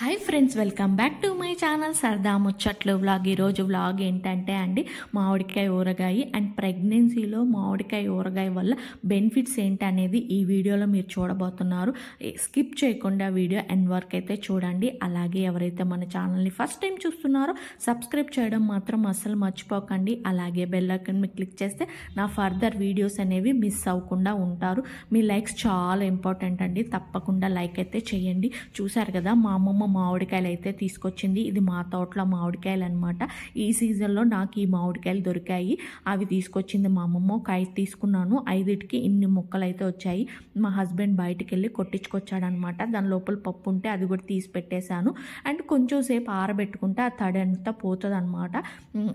Hi friends, welcome back to my channel సరదా ముచ్చట్లు vlog. ఈరోజు వ్లాగ్ ఏంటంటే అండి, మామిడికాయ ఊరగాయ అండ్ ప్రెగ్నెన్సీలో మామిడికాయ ఊరగాయ వల్ల బెనిఫిట్స్ ఏంటి అనేది ఈ వీడియోలో మీరు చూడబోతున్నారు. స్కిప్ చేయకుండా వీడియో ఎండ్ వరకు అయితే చూడండి. అలాగే ఎవరైతే మన ఛానల్ని ఫస్ట్ టైం చూస్తున్నారో సబ్స్క్రైబ్ చేయడం మాత్రం అస్సలు మర్చిపోకండి. అలాగే బెల్ ఐకాన్ మీద క్లిక్ చేస్తే నా ఫర్దర్ వీడియోస్ అనేవి మిస్ అవ్వకుండా ఉంటారు. మీ లైక్స్ చాలా ఇంపార్టెంట్ అండి, తప్పకుండా లైక్ అయితే చేయండి. చూసారు కదా, మా అమ్మమ్మ మామిడికాయలు అయితే తీసుకొచ్చింది. ఇది మా తోటలో మామిడికాయలు అనమాట. ఈ సీజన్లో నాకు ఈ మామిడికాయలు దొరికాయి. అవి తీసుకొచ్చింది మా అమ్మమ్మ. ఒక 5 తీసుకున్నాను. 5టికి ఇన్ని ముక్కలు అయితే వచ్చాయి. మా హస్బెండ్ బయటికి వెళ్ళి కొట్టించుకొచ్చాడనమాట. దాని లోపల పప్పు ఉంటే అది కూడా తీసి పెట్టేశాను. అండ్ కొంచెం సేపు ఆరబెట్టుకుంటే ఆ తడి అంతా పోతుంది అనమాట.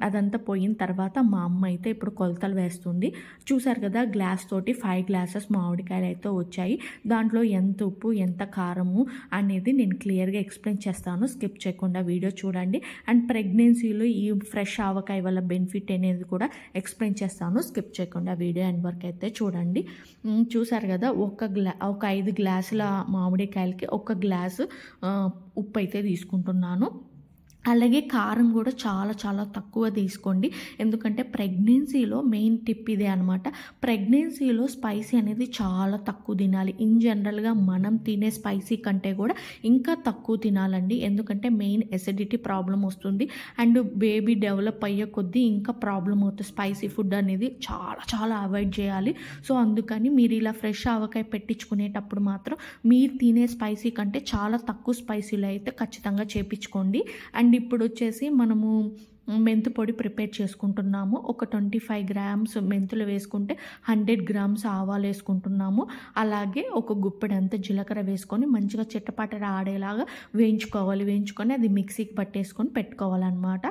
అదంతా పోయిన తర్వాత మా అమ్మ అయితే ఇప్పుడు కొలతలు వేస్తుంది. చూసారు కదా, గ్లాస్ తోటి 5 గ్లాసెస్ మామిడికాయలు అయితే వచ్చాయి. దాంట్లో ఎంత ఉప్పు ఎంత కారము అనేది నేను క్లియర్గా ఎక్స్ప్లెయిన్ చేస్తాను. స్కిప్ చేయకుండా వీడియో చూడండి. అండ్ ప్రెగ్నెన్సీలో ఈ ఫ్రెష్ ఆవకాయ వల్ల బెనిఫిట్ అనేది కూడా ఎక్స్ప్లెయిన్ చేస్తాను. స్కిప్ చేయకుండా వీడియో ఎండ్ వరకు అయితే చూడండి. చూసారు కదా, ఒక 5 గ్లాసుల మామిడికాయలకి 1 గ్లాసు ఉప్పు అయితే తీసుకుంటున్నాను. అలాగే కారం కూడా చాలా చాలా తక్కువ తీసుకోండి. ఎందుకంటే ప్రెగ్నెన్సీలో మెయిన్ టిప్ ఇదే అనమాట. ప్రెగ్నెన్సీలో స్పైసీ అనేది చాలా తక్కువ తినాలి. ఇన్ జనరల్గా మనం తినే స్పైసీ కంటే కూడా ఇంకా తక్కువ తినాలండి. ఎందుకంటే మెయిన్ ఎసిడిటీ ప్రాబ్లం వస్తుంది. అండ్ బేబీ డెవలప్ అయ్యే కొద్దీ ఇంకా ప్రాబ్లం అవుతుంది. స్పైసీ ఫుడ్ అనేది చాలా చాలా అవాయిడ్ చేయాలి. సో అందుకని మీరు ఇలా ఫ్రెష్ ఆవకాయ పెట్టించుకునేటప్పుడు మాత్రం మీరు తినే స్పైసీ కంటే చాలా తక్కువ స్పైసీలో అయితే ఖచ్చితంగా చేపించుకోండి. అండ్ ఇప్పుడు వచ్చేసి మనము మెంతు పొడి ప్రిపేర్ చేసుకుంటున్నాము. ఒక 25 గ్రామ్స్ మెంతులు వేసుకుంటే 100 గ్రామ్స్ ఆవాలు వేసుకుంటున్నాము. అలాగే ఒక గుప్పెడంత జీలకర్ర వేసుకొని మంచిగా చిట్టపట ఆడేలాగా వేయించుకొని అది మిక్సీకి పట్టేసుకొని పెట్టుకోవాలన్నమాట.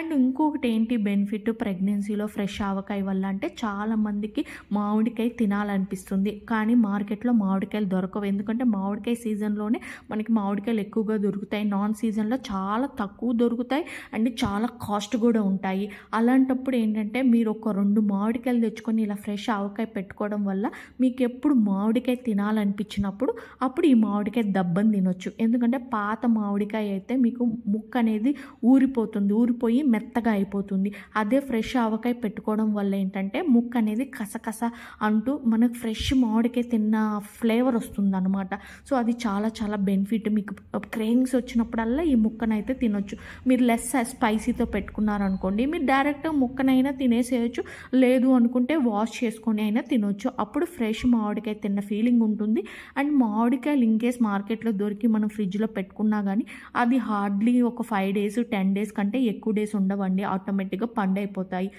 అండ్ ఇంకొకటి ఏంటి బెనిఫిట్ ప్రెగ్నెన్సీలో ఫ్రెష్ ఆవకాయ వల్ల అంటే, చాలామందికి మామిడికాయ తినాలనిపిస్తుంది కానీ మార్కెట్లో మామిడికాయలు దొరకవు. ఎందుకంటే మామిడికాయ సీజన్లోనే మనకి మామిడికాయలు ఎక్కువగా దొరుకుతాయి. నాన్ సీజన్లో చాలా తక్కువ దొరుకుతాయి అండ్ చాలా కాస్ట్ కూడా ఉంటాయి. అలాంటప్పుడు ఏంటంటే మీరు ఒక 2 మామిడికాయలు తెచ్చుకొని ఇలా ఫ్రెష్ ఆవకాయ పెట్టుకోవడం వల్ల మీకు ఎప్పుడు మామిడికాయ తినాలనిపించినప్పుడు అప్పుడు ఈ మామిడికాయ దబ్బని తినొచ్చు. ఎందుకంటే పాత మామిడికాయ అయితే మీకు ముక్క అనేది ఊరిపోయి మెత్తగా అయిపోతుంది. అదే ఫ్రెష్ ఆవకాయ పెట్టుకోవడం వల్ల ఏంటంటే ముక్క అనేది కసకస అంటూ మనకు ఫ్రెష్ మామిడికాయ తిన్న ఫ్లేవర్ వస్తుంది అనమాట. సో అది చాలా చాలా బెనిఫిట్. మీకు క్రేవింగ్స్ వచ్చినప్పుడల్లా ఈ ముక్కనైతే తినొచ్చు. మీరు లెస్ స్పైసీతో పెట్టుకున్నారనుకోండి, మీరు డైరెక్ట్గా ముక్కనైనా తినేసేయచ్చు. లేదు అనుకుంటే వాష్ చేసుకొని అయినా తినొచ్చు. అప్పుడు ఫ్రెష్ మామిడికాయ తిన్న ఫీలింగ్ ఉంటుంది. అండ్ మామిడికాయలు ఇన్కేస్ మార్కెట్లో దొరికి మనం ఫ్రిడ్జ్లో పెట్టుకున్నా కానీ అది హార్డ్లీ ఒక 5 డేస్ 10 డేస్ కంటే ఎక్కువ డేస్ ఉండవండి. ఆటోమేటిక్గా పండైపోతాయి.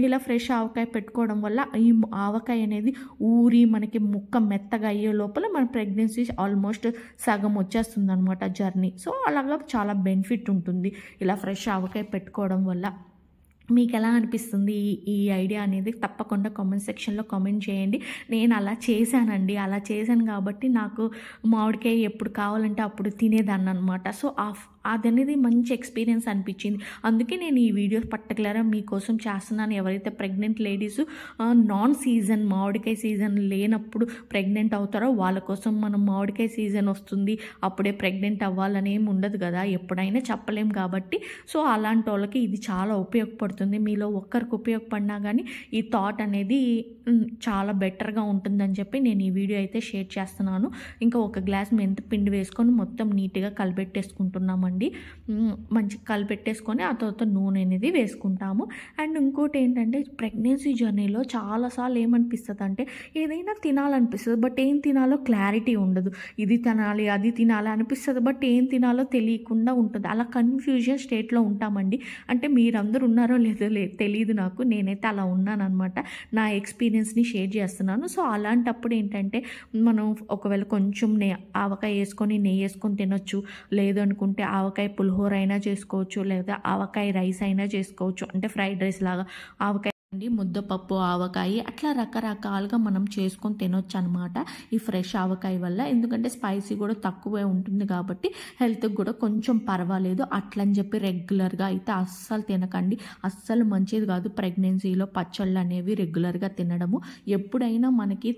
ఇలా ఫ్రెష్ ఆవకాయ పెట్టుకోవడం వల్ల ఈ ఆవకాయ అనేది ఊరి మనకి ముక్క మెత్తగా అయ్యే లోపల మన ప్రెగ్నెన్సీ ఆల్మోస్ట్ సగం వచ్చేస్తుంది అనమాట జర్నీ. సో అలాగా చాలా బెనిఫిట్ ఉంటుంది ఇలా ఫ్రెష్ ఆవకాయ పెట్టుకోవడం వల్ల. మీకు ఎలా అనిపిస్తుంది ఈ ఐడియా అనేది తప్పకుండా కామెంట్ సెక్షన్లో కామెంట్ చేయండి. నేను అలా చేశానండి. అలా చేశాను కాబట్టి నాకు మామిడికాయ ఎప్పుడు కావాలంటే అప్పుడు తినేదాన్ని అనమాట. సో అది అనేది మంచి ఎక్స్పీరియన్స్ అనిపించింది. అందుకే నేను ఈ వీడియో పర్టికులర్గా మీకోసం చేస్తున్నాను. ఎవరైతే ప్రెగ్నెంట్ లేడీస్ నాన్ సీజన్ మామిడికాయ సీజన్ లేనప్పుడు ప్రెగ్నెంట్ అవుతారో వాళ్ళ కోసం. మనం మామిడికాయ సీజన్ వస్తుంది అప్పుడే ప్రెగ్నెంట్ అవ్వాలని ఏమి ఉండదు కదా, ఎప్పుడైనా చెప్పలేం కాబట్టి. సో అలాంటి వాళ్ళకి ఇది చాలా ఉపయోగపడుతుంది. మీలో ఒక్కరికి ఉపయోగపడినా కానీ ఈ థాట్ అనేది చాలా బెటర్గా ఉంటుందని చెప్పి నేను ఈ వీడియో అయితే షేర్ చేస్తున్నాను. ఇంకా 1 గ్లాస్ మెంతి పిండి వేసుకొని మొత్తం నీట్గా కలిపెట్టేసుకుంటున్నామండి. మంచిగా కలిపెట్టేసుకొని ఆ తర్వాత నూనె అనేది వేసుకుంటాము. అండ్ ఇంకోటి ఏంటంటే, ప్రెగ్నెన్సీ జర్నీలో చాలాసార్లు ఏమనిపిస్తుంది అంటే ఏదైనా తినాలనిపిస్తుంది, బట్ ఏం తినాలో క్లారిటీ ఉండదు. ఇది తినాలి అది తినాలి అనిపిస్తుంది, బట్ ఏం తినాలో తెలియకుండా ఉంటుంది. అలా కన్ఫ్యూజన్ స్టేట్లో ఉంటామండి. అంటే మీరందరూ ఉన్నారో లేదో తెలియదు నాకు. నేనైతే అలా ఉన్నానన్నమాట. నా ఎక్స్పీరియన్స్ని షేర్ చేస్తున్నాను. సో అలాంటప్పుడు ఏంటంటే మనం ఒకవేళ కొంచెం ఆవకాయ వేసుకొని నెయ్యి వేసుకొని తినొచ్చు. లేదు అనుకుంటే ఆవకాయ పులిహోర అయినా చేసుకోవచ్చు, లేదా ఆవకాయ రైస్ అయినా చేసుకోవచ్చు. అంటే ఫ్రైడ్ రైస్ లాగా ఆవకాయ ముద్దపప్పు, ఆవకాయ అట్లా రకరకాలుగా మనం చేసుకొని తినొచ్చు అనమాట ఈ ఫ్రెష్ ఆవకాయ వల్ల. ఎందుకంటే స్పైసీ కూడా తక్కువే ఉంటుంది కాబట్టి హెల్త్కి కూడా కొంచెం పర్వాలేదు. అట్లని చెప్పి రెగ్యులర్గా అయితే అస్సలు తినకండి, అస్సలు మంచిది కాదు. ప్రెగ్నెన్సీలో పచ్చళ్ళు అనేవి రెగ్యులర్గా తినడము. ఎప్పుడైనా మనకి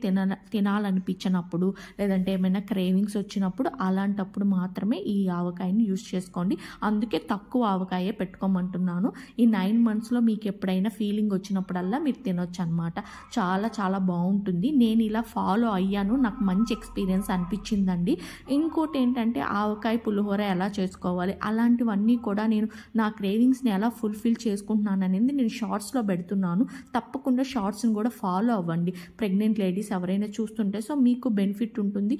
తినాలనిపించినప్పుడు లేదంటే ఏమైనా క్రేవింగ్స్ వచ్చినప్పుడు అలాంటప్పుడు మాత్రమే ఈ ఆవకాయని యూస్ చేసుకోండి. అందుకే తక్కువ ఆవకాయే పెట్టుకోమంటున్నాను. ఈ 9 monthsలో మీకు ఎప్పుడైనా ఫీలింగ్ వచ్చినప్పుడల్లా మీరు తినొచ్చు అనమాట. చాలా చాలా బాగుంటుంది. నేను ఇలా ఫాలో అయ్యాను, నాకు మంచి ఎక్స్పీరియన్స్ అనిపించిందండి. ఇంకోటి ఏంటంటే ఆవకాయ పులిహోర ఎలా చేసుకోవాలి అలాంటివన్నీ కూడా నేను నా క్రేవింగ్స్ని ఎలా ఫుల్ఫిల్ చేసుకుంటున్నాను అనేది నేను షార్ట్స్లో పెడుతున్నాను. తప్పకుండా షార్ట్స్ని కూడా ఫాలో అవ్వండి ప్రెగ్నెంట్ లేడీస్ ఎవరైనా చూస్తుంటే. సో మీకు బెనిఫిట్ ఉంటుంది.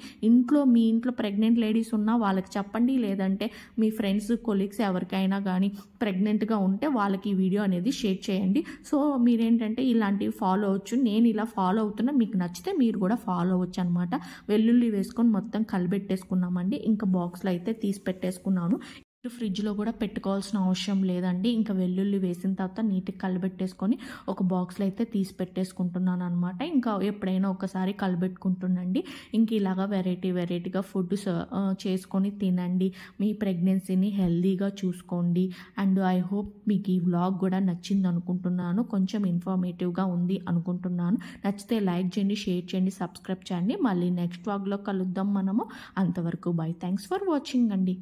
మీ ఇంట్లో ప్రెగ్నెంట్ లేడీస్ ఉన్నా వాళ్ళకి చెప్పండి, లేదంటే మీ ఫ్రెండ్స్ కొలీగ్స్ ఎవరికైనా కానీ ప్రెగ్నెంట్గా ఉంటే వాళ్ళకి ఈ వీడియో అనేది షేర్ చేయండి. సో మీరేంటంటే ఇలాంటివి ఫాలో అవ్వచ్చు. నేను ఇలా ఫాలో అవుతున్నా, మీకు నచ్చితే మీరు కూడా ఫాలో అవ్వచ్చు అనమాట. వెల్లుల్లి వేసుకొని మొత్తం కలిపెట్టేసుకున్నామండి. ఇంకా బాక్స్లో అయితే తీసి పెట్టేసుకున్నాను. ఫ్రిడ్జ్లో కూడా పెట్టుకోవాల్సిన అవసరం లేదండి. ఇంకా వెల్లుల్లి వేసిన తర్వాత నీట్గా కలిపెట్టేసుకొని ఒక బాక్స్లో అయితే తీసి పెట్టేసుకుంటున్నాను అనమాట. ఇంకా ఎప్పుడైనా ఒకసారి కలిపెట్టుకుంటుండండి. ఇంక ఇలాగా వెరైటీగా ఫుడ్ చేసుకొని తినండి. మీ ప్రెగ్నెన్సీని హెల్దీగా చూసుకోండి. అండ్ ఐ హోప్ మీకు ఈ వ్లాగ్ కూడా నచ్చింది అనుకుంటున్నాను. కొంచెం ఇన్ఫర్మేటివ్గా ఉంది అనుకుంటున్నాను. నచ్చితే లైక్ చేయండి, షేర్ చేయండి, సబ్స్క్రైబ్ చేయండి. మళ్ళీ నెక్స్ట్ వ్లాగ్లో కలుద్దాం మనము. అంతవరకు బై. థ్యాంక్స్ ఫర్ వాచింగ్ అండి.